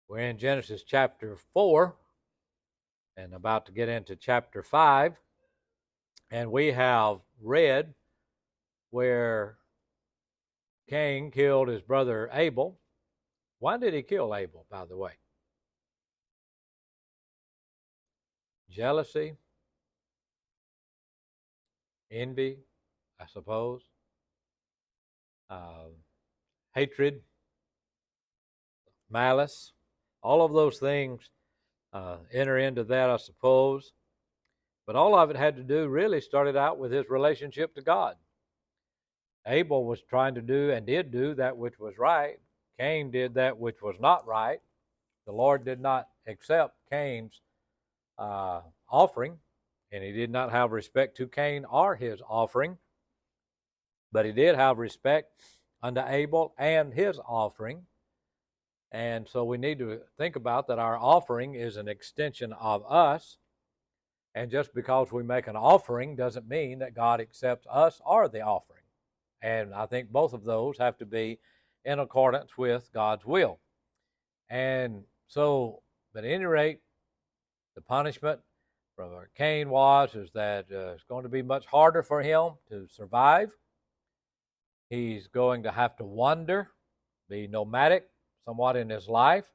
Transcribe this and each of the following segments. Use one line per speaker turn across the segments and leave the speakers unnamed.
We're in Genesis chapter 4 and about to get into chapter 5. And we have read where Cain killed his brother Abel. Why did he kill Abel, by the way? Jealousy, envy, I suppose, uh, hatred, malice. All of those things enter into that, I suppose. But all of it had to do, really started out with his relationship to God. Abel was trying to do and did do that which was right. Cain did that which was not right. The Lord did not accept Cain's offering, and he did not have respect to Cain or his offering, but he did have respect unto Abel and his offering. And so we need to think about that our offering is an extension of us. And just because we make an offering doesn't mean that God accepts us or the offering. And I think both of those have to be in accordance with God's will. And so, but at any rate, the punishment for Cain is that it's going to be much harder for him to survive. He's going to have to wander, be nomadic somewhat in his life.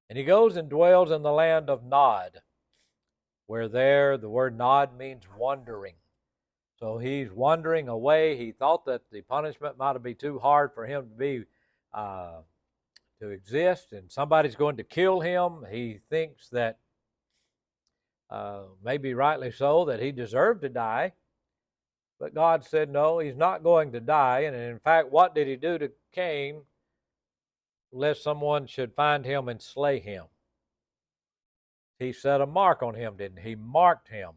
And he goes and dwells in the land of Nod, where there the word Nod means wandering. So he's wandering away. He thought that the punishment might be too hard for him to exist, and somebody's going to kill him. He thinks that, maybe rightly so, that he deserved to die. But God said, no, he's not going to die. And in fact, what did he do to Cain, lest someone should find him and slay him? He set a mark on him, didn't he? He marked him.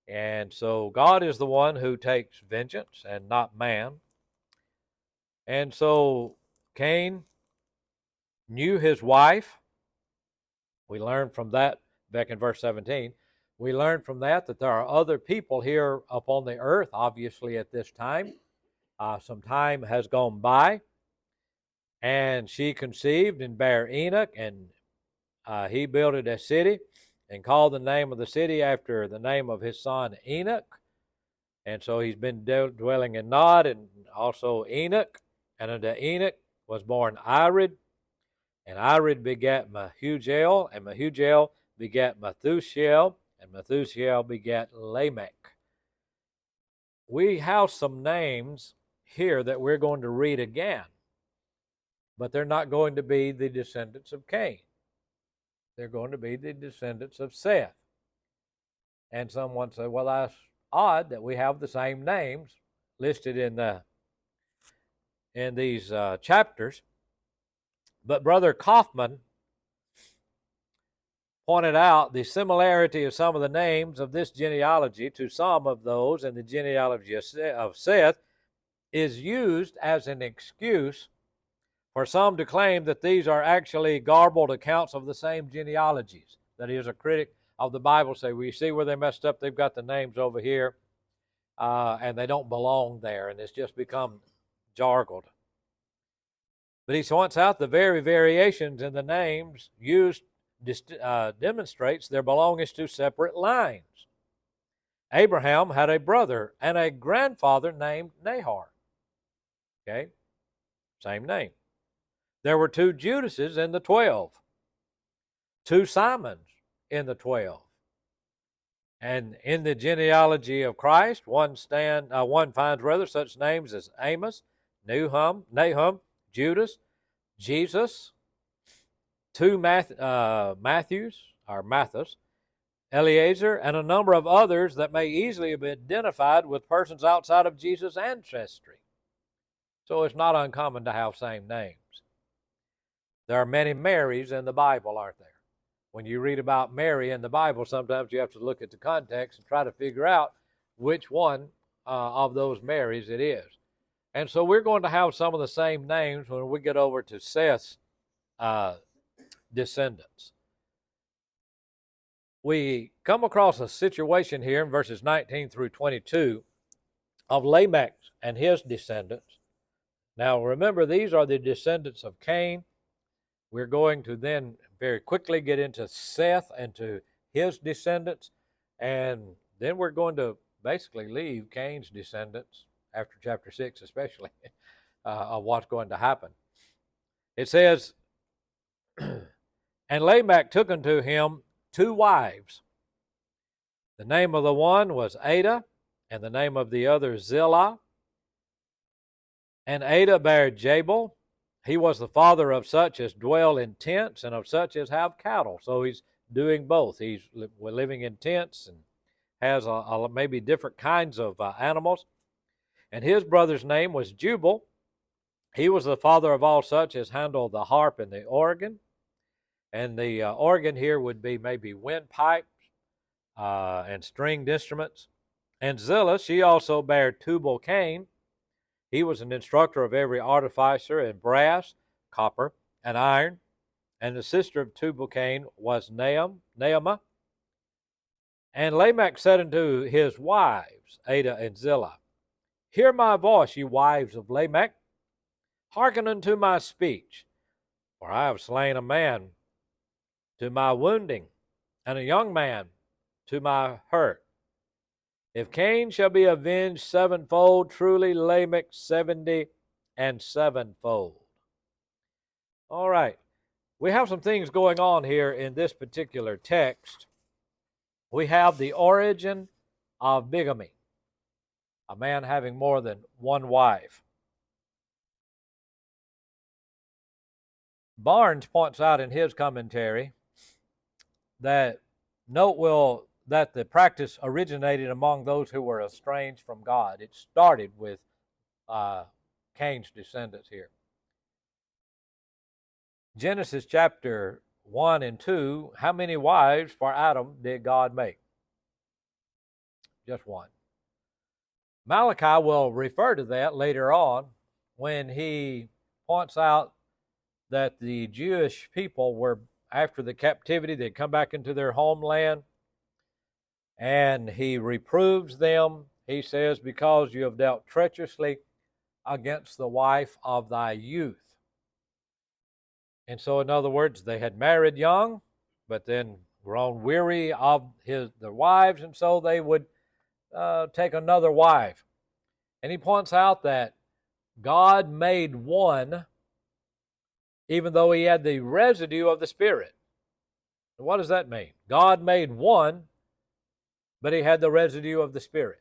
And so God is the one who takes vengeance and not man. And so Cain knew his wife. We learn from that back in verse 17. We learn from that there are other people here upon the earth, obviously, at this time. Some time has gone by, and she conceived and bare Enoch, and he builded a city and called the name of the city after the name of his son Enoch. And so he's been dwelling in Nod and also Enoch. And unto Enoch was born Irid, and Irid begat Mehujael, and Mehujael begat Methusael, and Methusael begat Lamech. We have some names here that we're going to read again, but they're not going to be the descendants of Cain. They're going to be the descendants of Seth. And someone said, well, that's odd that we have the same names listed in these chapters. But Brother Kaufman pointed out the similarity of some of the names of this genealogy to some of those in the genealogy of Seth is used as an excuse for some to claim that these are actually garbled accounts of the same genealogies. That is, a critic of the Bible say, well, you see where they messed up? They've got the names over here, and they don't belong there, and it's just become jargled. But he points out the very variations in the names used demonstrates their belongings to separate lines. Abraham had a brother and a grandfather named Nahor. Okay, same name. There were 2 Judases in the 12, 2 Simons in the 12. And in the genealogy of Christ, one finds such names as Amos, Nahum, Judas, Jesus, 2 Matthews, or Mathis, Eliezer, and a number of others that may easily be identified with persons outside of Jesus' ancestry. So it's not uncommon to have same names. There are many Marys in the Bible, aren't there? When you read about Mary in the Bible, sometimes you have to look at the context and try to figure out which one of those Marys it is. And so we're going to have some of the same names when we get over to Seth's descendants. We come across a situation here in verses 19 through 22 of Lamech and his descendants. Now remember, these are the descendants of Cain. We're going to then very quickly get into Seth and to his descendants, and then we're going to basically leave Cain's descendants after chapter 6 especially of what's going to happen. It says, and Lamech took unto him 2 wives. The name of the one was Adah, and the name of the other Zillah. And Adah bare Jabal. He was the father of such as dwell in tents and of such as have cattle. So he's doing both. He's living in tents and has maybe different kinds of animals. And his brother's name was Jubal. He was the father of all such as handle the harp and the organ. And the organ here would be maybe windpipes and stringed instruments. And Zillah, she also bare Tubal-Cain. He was an instructor of every artificer in brass, copper, and iron. And the sister of Tubal-Cain was Naamah. And Lamech said unto his wives, Adah and Zillah, hear my voice, ye wives of Lamech. Hearken unto my speech. For I have slain a man to my wounding, and a young man to my hurt. If Cain shall be avenged 7-fold, truly Lamech 70 and 7-fold. All right. We have some things going on here in this particular text. We have the origin of bigamy, a man having more than one wife. Barnes points out in his commentary that that the practice originated among those who were estranged from God. It started with Cain's descendants here. Genesis chapter 1 and 2, how many wives for Adam did God make? Just one. Malachi will refer to that later on when he points out that the Jewish people were, after the captivity, they'd come back into their homeland, and he reproves them. He says, because you have dealt treacherously against the wife of thy youth. And so, in other words, they had married young, but then grown weary of their wives, and so they would take another wife. And he points out that God made one, even though he had the residue of the Spirit. What does that mean? God made one, but he had the residue of the Spirit.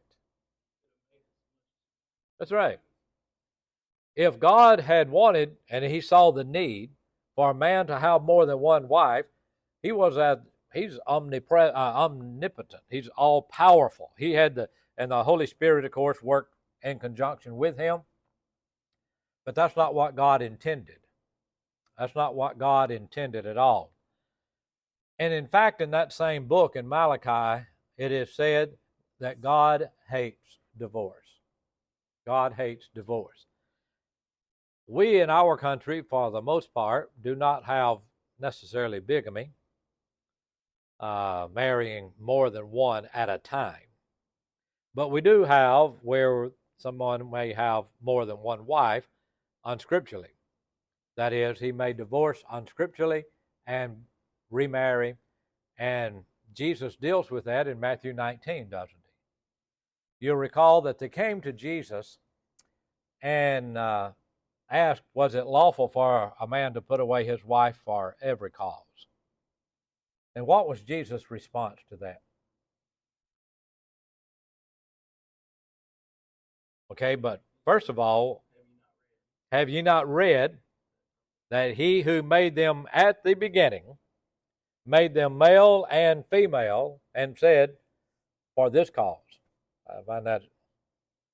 That's right. If God had wanted, and he saw the need for a man to have more than one wife, he's omnipotent. He's all powerful. He had and the Holy Spirit, of course, worked in conjunction with him. But that's not what God intended. That's not what God intended at all. And in fact, in that same book in Malachi, it is said that God hates divorce. God hates divorce. We in our country, for the most part, do not have necessarily bigamy, marrying more than one at a time. But we do have where someone may have more than one wife unscripturally. That is, he may divorce unscripturally and remarry. And Jesus deals with that in Matthew 19, doesn't he? You'll recall that they came to Jesus and asked, was it lawful for a man to put away his wife for every cause? And what was Jesus' response to that? Okay, but first of all, have you not read that he who made them at the beginning made them male and female and said, for this cause? I find that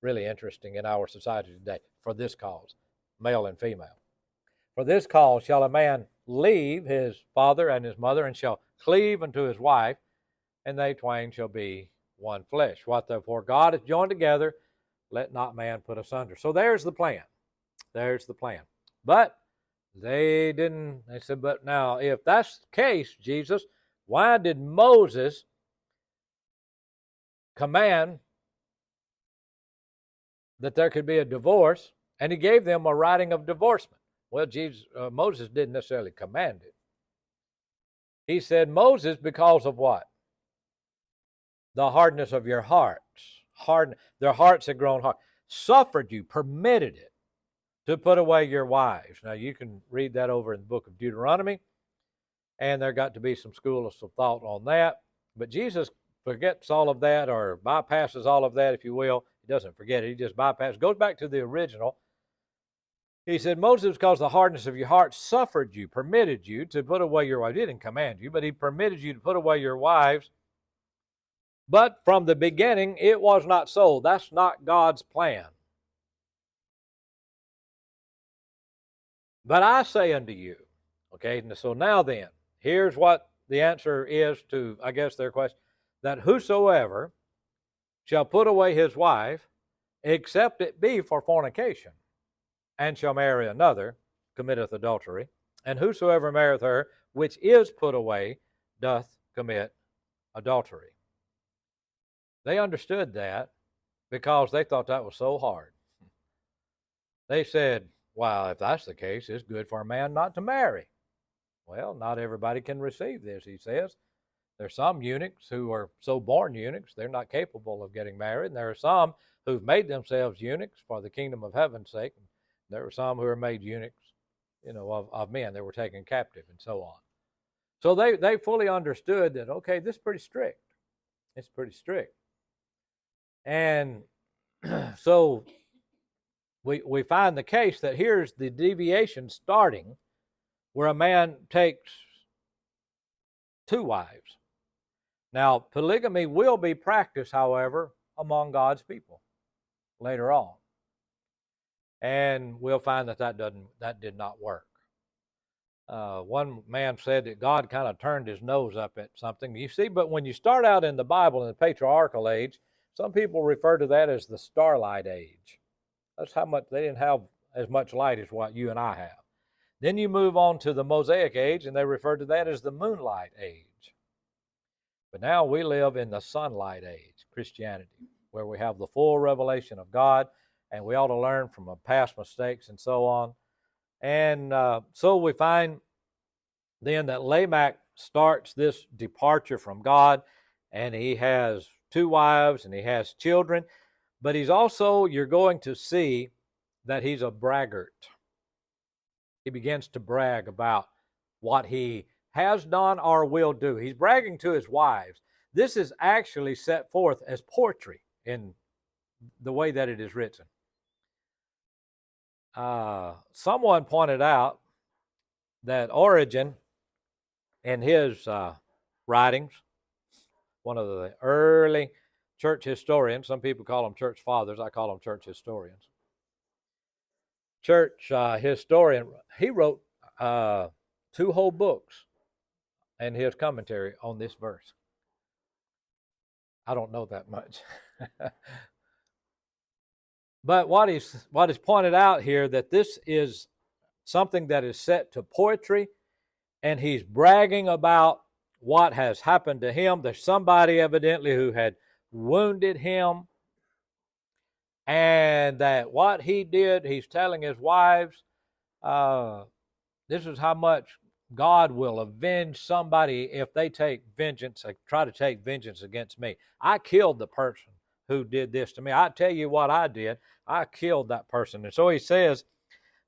really interesting in our society today. For this cause, male and female. For this cause shall a man leave his father and his mother and shall cleave unto his wife, and they twain shall be one flesh. What therefore God hath joined together, let not man put asunder. So there's the plan. There's the plan. But they didn't. They said, but now if that's the case, Jesus, why did Moses command that there could be a divorce, and he gave them a writing of divorcement? Well, Moses didn't necessarily command it. He said, Moses, because of what? The hardness of your hearts. Their hearts had grown hard. Suffered you, permitted it, to put away your wives. Now, you can read that over in the book of Deuteronomy, and there got to be some schools of thought on that. But Jesus forgets all of that, or bypasses all of that, if you will. He doesn't forget it. He just bypasses. Goes back to the original. He said, Moses, because the hardness of your heart suffered you, permitted you to put away your wives. He didn't command you, but he permitted you to put away your wives. But from the beginning, it was not so. That's not God's plan. But I say unto you, okay, so now then, here's what the answer is to, I guess, their question, that whosoever shall put away his wife, except it be for fornication, and shall marry another, committeth adultery. And whosoever marrieth her, which is put away, doth commit adultery. They understood that because they thought that was so hard. They said, well, if that's the case, it's good for a man not to marry. Well, not everybody can receive this, he says. There's some eunuchs who are so born eunuchs, they're not capable of getting married. And there are some who've made themselves eunuchs for the kingdom of heaven's sake. There are some who are made eunuchs, of men that were taken captive and so on. So they fully understood that, okay, this is pretty strict. It's pretty strict. And so we find the case that here's the deviation starting where a man takes two wives. Now, polygamy will be practiced, however, among God's people later on. And we'll find that did not work. One man said that God kind of turned his nose up at something. You see, but when you start out in the Bible in the patriarchal age, some people refer to that as the starlight age. That's how much they didn't have as much light as what you and I have. Then you move on to the Mosaic age, and they refer to that as the moonlight age. But now we live in the sunlight age, Christianity, where we have the full revelation of God, and we ought to learn from past mistakes and so on. And so we find then that Lamech starts this departure from God, and he has two wives and he has children, but he's also, you're going to see that he's a braggart. He begins to brag about what he has done or will do. He's bragging to his wives. This is actually set forth as poetry in the way that it is written. Someone pointed out that Origen, in his writings, one of the early church historians, some people call them church fathers, I call them church historians. Church historian, he wrote 2 whole books and his commentary on this verse. I don't know that much. But what is pointed out here, that this is something that is set to poetry, and he's bragging about what has happened to him. There's somebody evidently who had wounded him, and that what he did, he's telling his wives, this is how much God will avenge somebody if they take vengeance, try to take vengeance against me. I killed the person who did this to me. I tell you what I did. I killed that person. And so he says,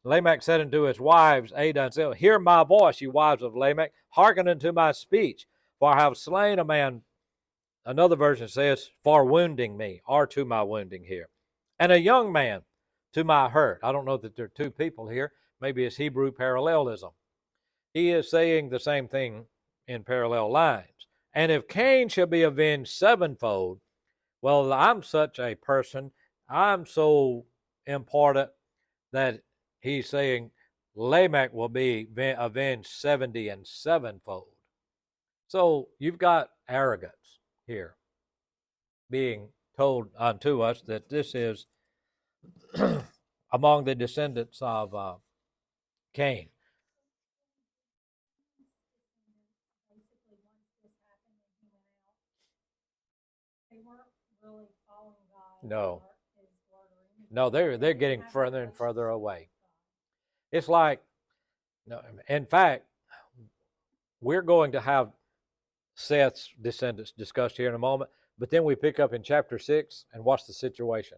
Lamech said unto his wives, Adah and Zillah, hear my voice, you wives of Lamech, hearken unto my speech, for I have slain a man. Another version says, for wounding me, or to my wounding here. And a young man to my hurt. I don't know that there are two people here. Maybe it's Hebrew parallelism. He is saying the same thing in parallel lines. And if Cain shall be avenged sevenfold, well, I'm such a person, I'm so important that he's saying Lamech will be avenged 70 and sevenfold. So you've got arrogance here being told unto us that this is among the descendants of Cain. No. No, they're getting further and further away. It's like, no, in fact, we're going to have Seth's descendants discussed here in a moment, but then we pick up in chapter 6 and what's the situation?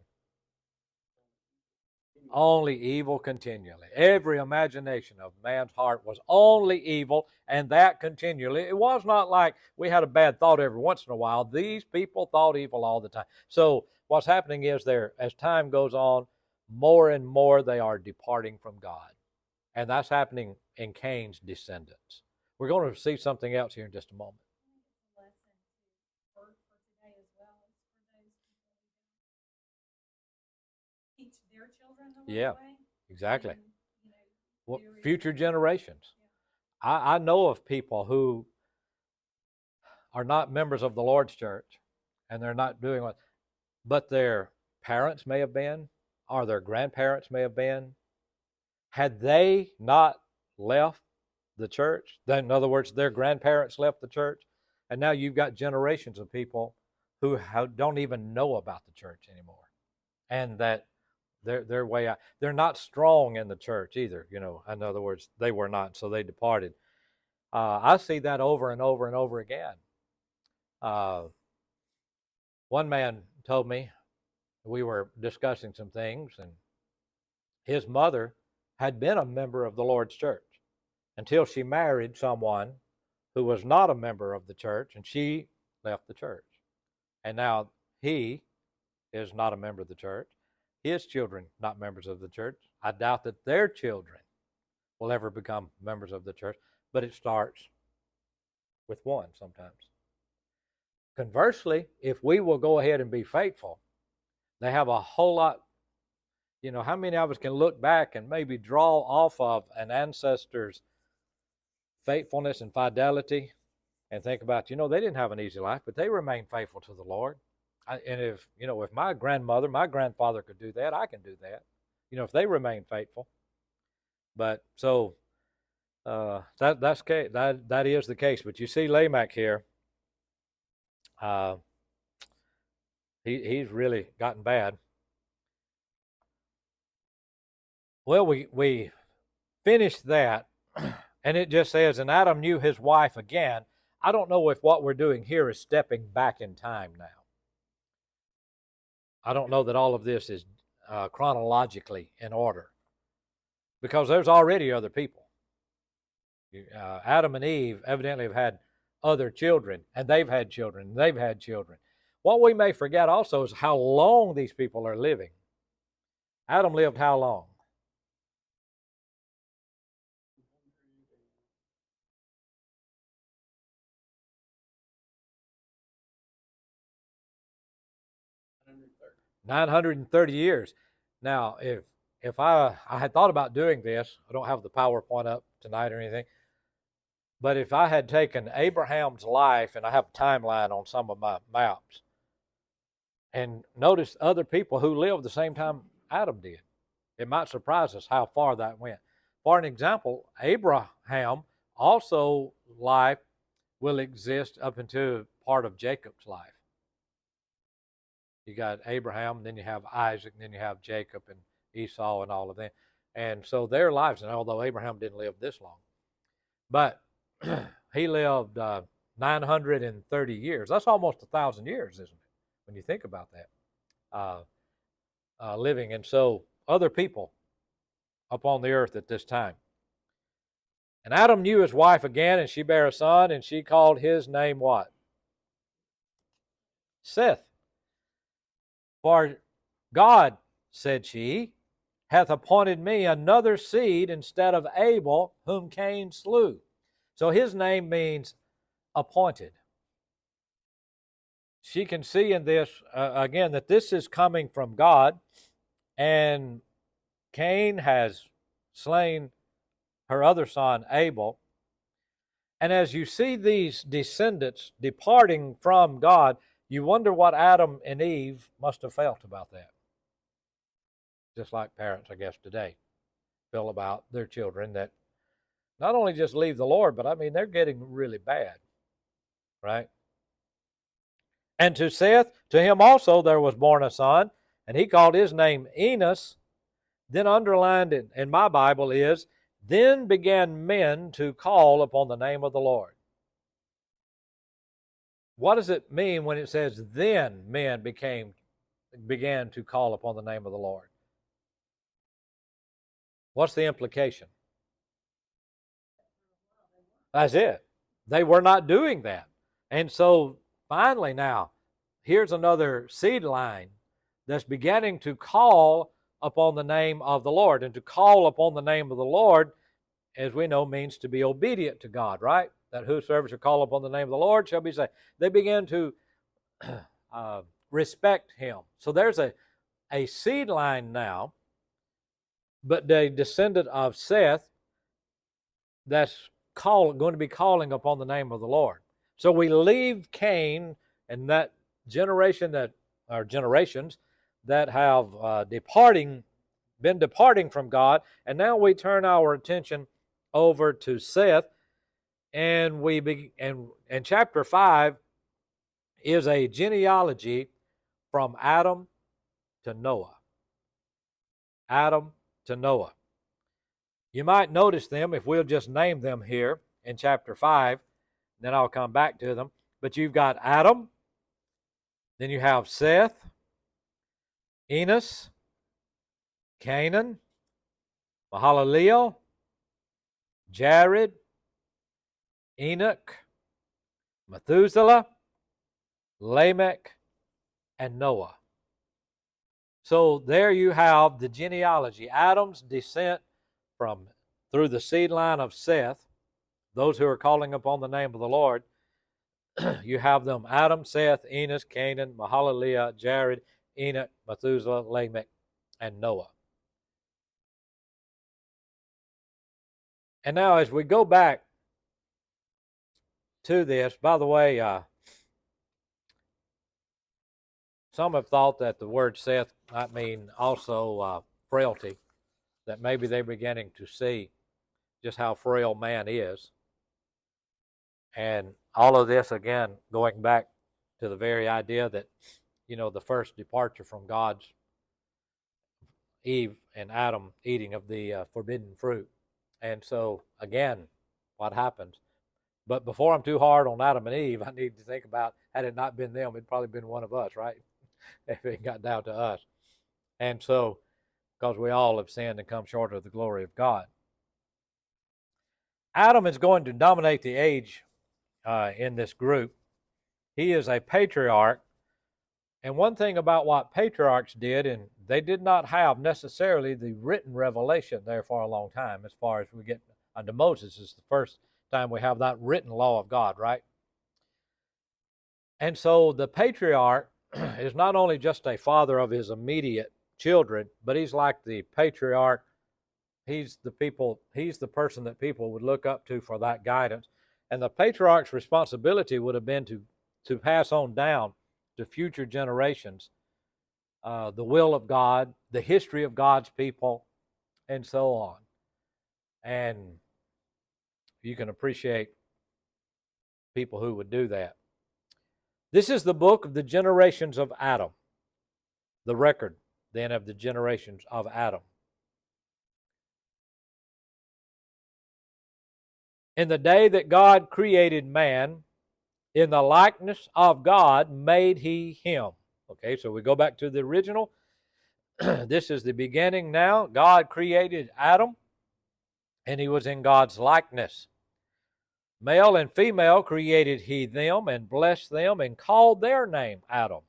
Only evil continually. Every imagination of man's heart was only evil, and that continually. It was not like we had a bad thought every once in a while. These people thought evil all the time. So what's happening is as time goes on, more and more they are departing from God. And that's happening in Cain's descendants. We're going to see something else here in just a moment.
Teach their children the right
Yeah,
way.
exactly.
And,
Well, future generations. I know of people who are not members of the Lord's church and they're not doing what, but their parents may have been, or their grandparents may have been. Had they not left the church, then in other words, their grandparents left the church, and now you've got generations of people who don't even know about the church anymore, and that they're way out. They're not strong in the church either. In other words, they were not, so they departed. I see that over and over and over again. One man told me, we were discussing some things, and his mother had been a member of the Lord's church until she married someone who was not a member of the church, and she left the church. And now he is not a member of the church. His children not members of the church. I doubt that their children will ever become members of the church, but it starts with one sometimes. Conversely, if we will go ahead and be faithful, they have a whole lot. How many of us can look back and maybe draw off of an ancestor's faithfulness and fidelity and think about, they didn't have an easy life, but they remained faithful to the Lord. And if my grandmother, my grandfather could do that, I can do that. If they remain faithful. But so that is the case. But you see Lamech here, he's really gotten bad. Well, we finished that, and it just says, and Adam knew his wife again. I don't know if what we're doing here is stepping back in time now. I don't know that all of this is chronologically in order, because there's already other people. Adam and Eve evidently have had other children, and they've had children, and they've had children. What we may forget also is how long these people are living. Adam lived how long? $930 Now, if I had thought about doing this, I don't have the PowerPoint up tonight or anything, but if I had taken Abraham's life, and I have a timeline on some of my maps, and noticed other people who lived the same time Adam did, it might surprise us how far that went. For an example, Abraham also life will exist up into part of Jacob's life. You got Abraham, then you have Isaac, and then you have Jacob and Esau and all of them. And so their lives, and although Abraham didn't live this long, but he lived 930 years. That's almost 1,000 years, isn't it? When you think about that, living. And so other people upon the earth at this time. And Adam knew his wife again, and she bare a son, and she called his name what? Seth. For God, said she, hath appointed me another seed instead of Abel, whom Cain slew. So his name means appointed. She can see in this, again, that this is coming from God, and Cain has slain her other son, Abel. And as you see these descendants departing from God, you wonder what Adam and Eve must have felt about that. Just like parents, I guess, today feel about their children that not only just leave the Lord, but I mean, they're getting really bad, right? And to Seth, to him also there was born a son, and he called his name Enos. then underlined in my Bible is, then began men to call upon the name of the Lord. What does it mean when it says, then men began to call upon the name of the Lord? What's the implication? That's it. They were not doing that. And so finally now, here's another seed line that's beginning to call upon the name of the Lord. And to call upon the name of the Lord, as we know, means to be obedient to God, right? That whosoever shall call upon the name of the Lord shall be saved. They began to respect him. So there's a seed line now, but the descendant of Seth that's going to be calling upon the name of the Lord. So we leave Cain and that generation generations that have been departing from God, and now we turn our attention over to Seth, and and chapter 5 is a genealogy from Adam to Noah. Adam to Noah. You might notice them if we'll just name them here in chapter 5, then I'll come back to them. But you've got Adam, then you have Seth, Enos, Canaan, Mahalaleel, Jared, Enoch, Methuselah, Lamech, and Noah. So there you have the genealogy, Adam's descent through the seed line of Seth, those who are calling upon the name of the Lord. You have them: Adam, Seth, Enos, Canaan, Mahalaleel, Jared, Enoch, Methuselah, Lamech, and Noah. And now as we go back to this, by the way, some have thought that the word Seth might mean also frailty, that maybe they're beginning to see just how frail man is. And all of this, again, going back to the very idea that, the first departure from God's Eve and Adam eating of the forbidden fruit. And so, again, what happens? But before I'm too hard on Adam and Eve, I need to think about, had it not been them, it'd probably been one of us, right? If it got down to us. And so, because we all have sinned and come short of the glory of God. Adam is going to dominate the age in this group. He is a patriarch. And one thing about what patriarchs did, and they did not have necessarily the written revelation there for a long time, as far as we get unto Moses. Is the first time we have that written law of God, right? And so the patriarch is not only just a father of his immediate children, but he's like the patriarch. He's the person that people would look up to for that guidance. And the patriarch's responsibility would have been to pass on down to future generations the will of God, the history of God's people, and so on. And you can appreciate people who would do that. This is the book of the generations of Adam, the record then of the generations of Adam. In the day that God created man, in the likeness of God made he him. Okay, so we go back to the original. This is the beginning now. God created Adam, and he was in God's likeness. Male and female created he them, and blessed them, and called their name Adam.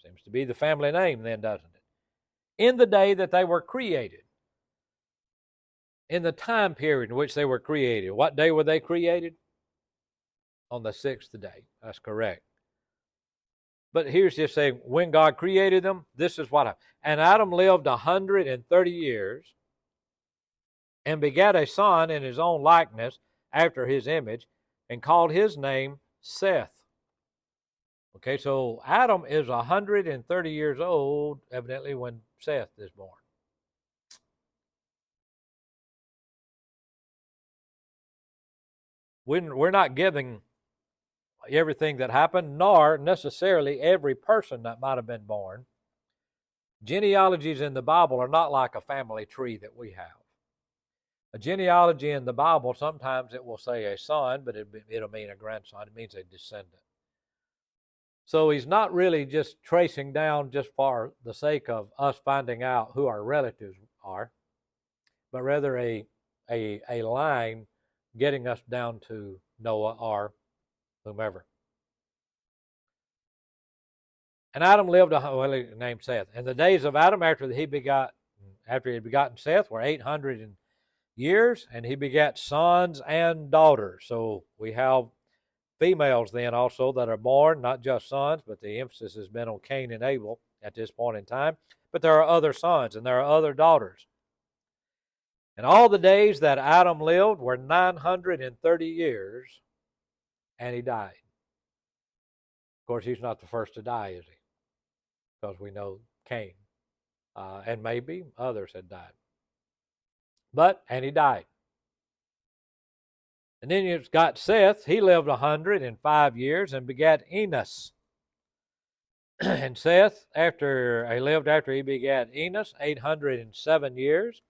Seems to be the family name then, doesn't it? In the day that they were created. In the time period in which they were created. What day were they created? On the sixth day. That's correct. But here's just saying, when God created them, this is what happened. And Adam lived 130 years and begat a son in his own likeness, after his image, and called his name Seth. Okay, so Adam is 130 years old, evidently, when Seth is born. We're not giving everything that happened, nor necessarily every person that might have been born. Genealogies in the Bible are not like a family tree that we have. A genealogy in the Bible, sometimes it will say a son, but it'll mean a grandson. It means a descendant. So he's not really just tracing down just for the sake of us finding out who our relatives are, but rather a line getting us down to Noah or whomever. And Adam lived, named Seth. And the days of Adam after he had begotten Seth were 800 years, and he begat sons and daughters. So we have females then also that are born, not just sons, but the emphasis has been on Cain and Abel at this point in time. But there are other sons and there are other daughters. And all the days that Adam lived were 930 years, and he died. Of course, he's not the first to die, is he? Because we know Cain. And maybe others had died. And he died. And then you've got Seth. He lived 105 years and begat Enos. And Seth, after he begat Enos, 807 years,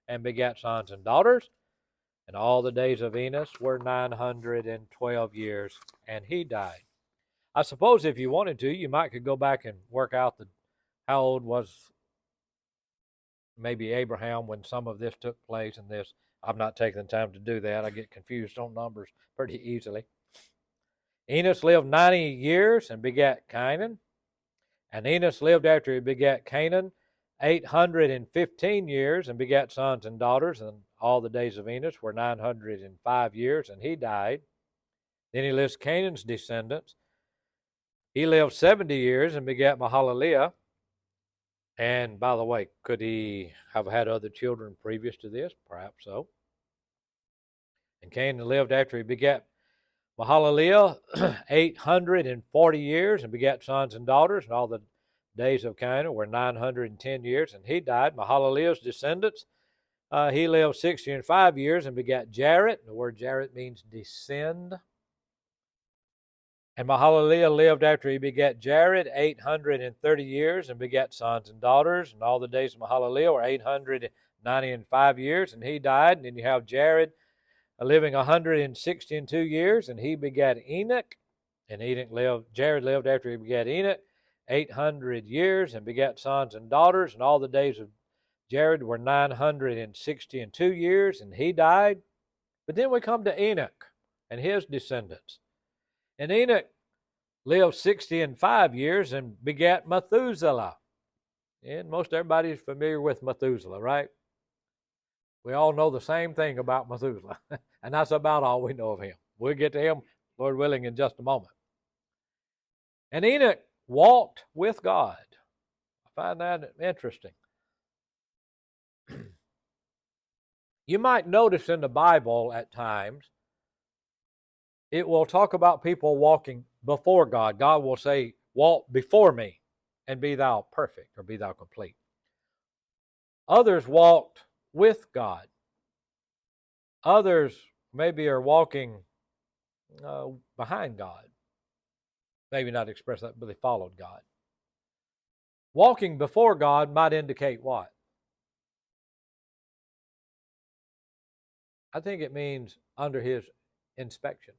and begat sons and daughters. And all the days of Enos were 912 years, and he died. I suppose if you wanted to, you could go back and work out how old was maybe Abraham when some of this took place and this. I've not taken the time to do that. I get confused on numbers pretty easily. Enos lived 90 years and begat Cainan. And Enos lived after he begat Cainan 815 years and begat sons and daughters. And all the days of Enos were 905 years, and he died. Then he lists Canaan's descendants. He lived 70 years and begat Mahalalel. And by the way, could he have had other children previous to this? Perhaps so. And Canaan lived after he begat Mahalalel 840 years and begat sons and daughters. And all the days of Canaan were 910 years, and he died. Mahalalel's descendants, he lived 65 years and begat Jared. The word Jared means descend. And Mahalalel lived after he begat Jared 830 years and begat sons and daughters. And all the days of Mahalalel were 895 years, and he died. And then you have Jared living 162 years, and he begat Enoch. And Jared lived after he begat Enoch 800 years and begat sons and daughters. And all the days of Jared were 962 years, and he died. But then we come to Enoch and his descendants. And Enoch lived 65 years and begat Methuselah. And most everybody is familiar with Methuselah, right? We all know the same thing about Methuselah. And that's about all we know of him. We'll get to him, Lord willing, in just a moment. And Enoch walked with God. I find that interesting. You might notice in the Bible at times, it will talk about people walking before God. God will say, walk before me and be thou perfect, or be thou complete. Others walked with God. Others maybe are walking behind God. Maybe not express that, but they followed God. Walking before God might indicate what? I think it means under his inspection.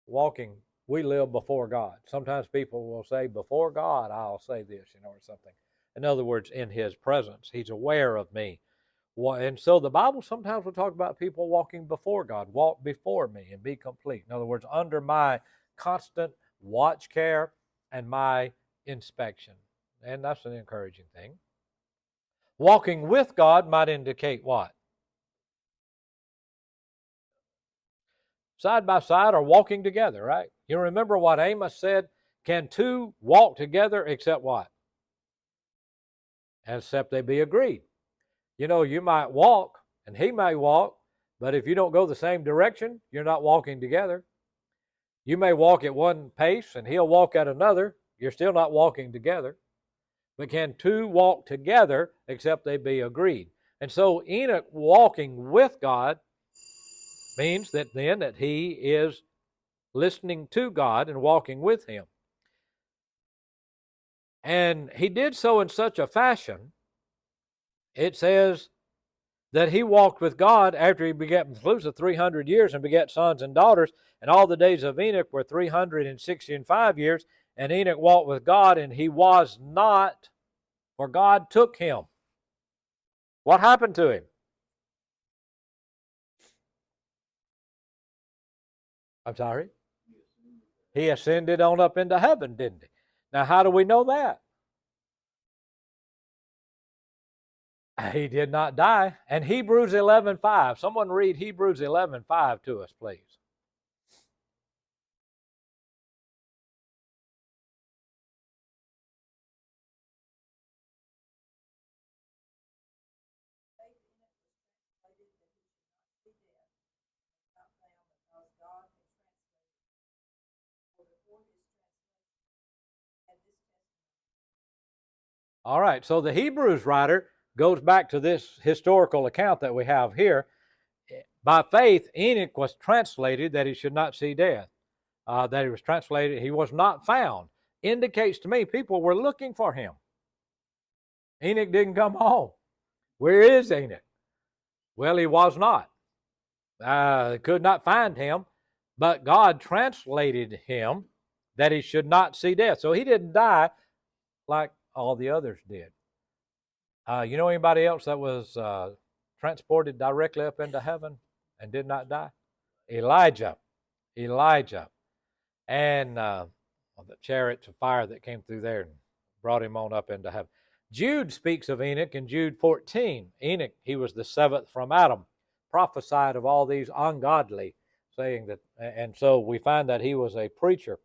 Walking, we live before God. Sometimes people will say, before God, I'll say this, or something. In other words, in his presence. He's aware of me. And so the Bible sometimes will talk about people walking before God. Walk before me and be complete. In other words, under my constant watch care and my inspection. And that's an encouraging thing. Walking with God might indicate what? Side by side or walking together, right? You remember what Amos said? Can two walk together except what? Except they be agreed. You might walk and he may walk, but if you don't go the same direction, you're not walking together. You may walk at one pace and he'll walk at another. You're still not walking together. But can two walk together except they be agreed? And so Enoch walking with God means that he is listening to God and walking with him. And he did so in such a fashion, it says that he walked with God after he begat Methuselah 300 years and begat sons and daughters, and all the days of Enoch were 365 years, and Enoch walked with God, and he was not, for God took him. What happened to him? I'm sorry? He ascended on up into heaven, didn't he? Now, how do we know that? He did not die. And Hebrews 11:5. Someone read Hebrews 11:5 to us, please. All right, so the Hebrews writer goes back to this historical account that we have here. By faith, Enoch was translated that he should not see death. That he was translated, he was not found. Indicates to me people were looking for him. Enoch didn't come home. Where is Enoch? Well, he was not. Could not find him, but God translated him that he should not see death. So he didn't die like all the others did. You know anybody else that was transported directly up into heaven and did not die? Elijah. And the chariots of fire that came through there and brought him on up into heaven. Jude speaks of Enoch in Jude 14. Enoch, he was the seventh from Adam, prophesied of all these ungodly, saying that, and so we find that he was a preacher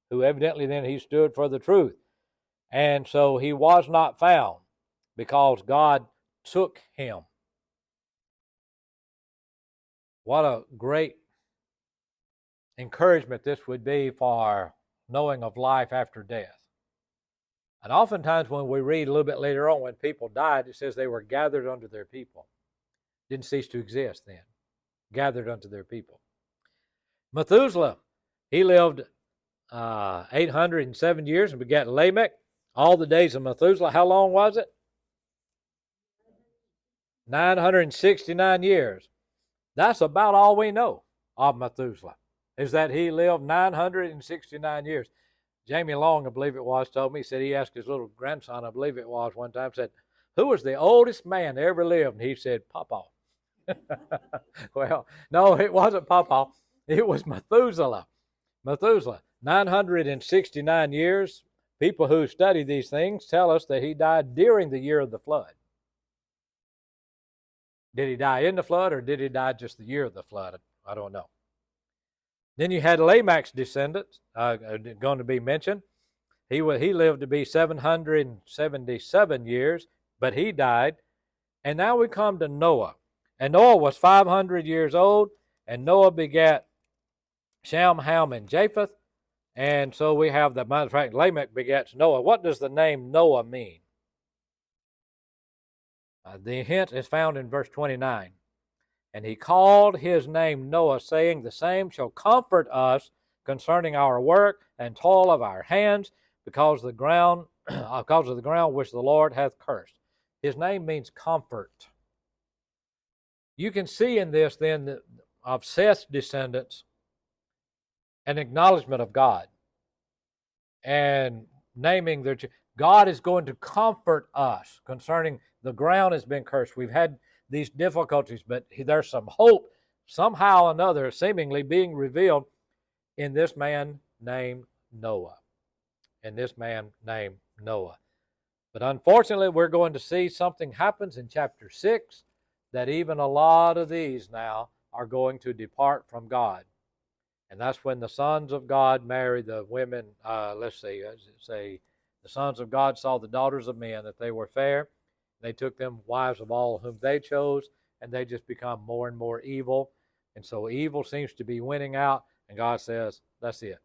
who evidently then he stood for the truth. And so he was not found because God took him. What a great encouragement this would be for knowing of life after death. And oftentimes when we read a little bit later on, when people died, it says they were gathered unto their people. Didn't cease to exist then. Gathered unto their people. Methuselah, he lived 807 years and begat Lamech. All the days of Methuselah, how long was it? 969 years. That's about all we know of Methuselah, is that he lived 969 years. Jamie Long, I believe it was, told me, he said he asked his little grandson, I believe it was, one time, said, who was the oldest man that ever lived? And he said, Papa. Well, no, it wasn't Papa. It was Methuselah. Methuselah, 969 years. People who study these things tell us that he died during the year of the flood. Did he die in the flood or did he die just the year of the flood? I don't know. Then you had Lamech's descendants going to be mentioned. He lived to be 777 years, but he died. And now we come to Noah. And Noah was 500 years old, and Noah begat Shem, Ham, and Japheth. And so we have the matter of fact, Lamech begets Noah. What does the name Noah mean? The hint is found in verse 29. And he called his name Noah, saying, the same shall comfort us concerning our work and toil of our hands, because of the ground which the Lord hath cursed. His name means comfort. You can see in this then of Seth's descendants an acknowledgement of God and naming their God is going to comfort us concerning the ground has been cursed. We've had these difficulties, but there's some hope somehow or another seemingly being revealed in this man named Noah. But unfortunately, we're going to see something happens in chapter 6 that even a lot of these now are going to depart from God. And that's when the sons of God marry the women. The sons of God saw the daughters of men, that they were fair. They took them wives of all whom they chose, and they just become more and more evil. And so evil seems to be winning out, and God says, that's it.